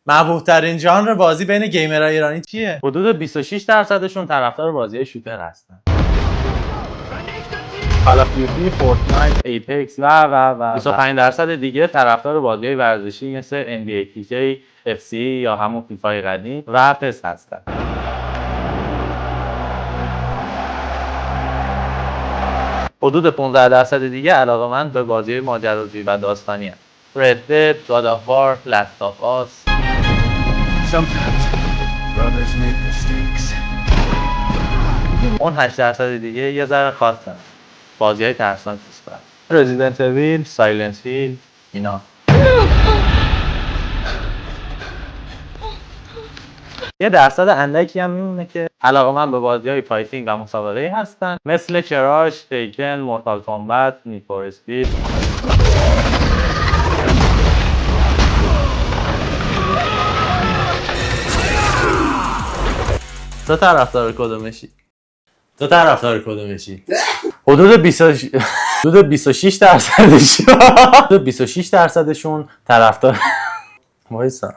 محبوب ترین ژانر بازی بین گیمرهای ایرانی چیه؟ حدود 26%شون طرفدار بازی شوتر هستن. کال آف دیوتی، فورتنایت، ایپکس و 25% دیگه طرفدار بازی‌های ورزشی مثل NBA 2K، FC یا همون فیفای قدیم و پس هستن. حدود 15% دیگه علاقه‌مند به بازی‌های ماجراجویی و داستانی هستن. Red Dead، God of War، Last of Us. Sometimes brothers make mistakes. اون 8% دیگه یه ذره خاصن. بازی‌های ترسناک دوست دارن. Resident Evil، Silent Hill، اینا. یه درصد اندکی هم میمونه که علاقه‌مند به بازی‌های فایتینگ و مسابقه‌ای هستن، مثل کراش، تیکن، مورتال کامبت، نید فور اسپید. تو طرفدار کدومشی؟ حدود 26%شون طرفدار وایسا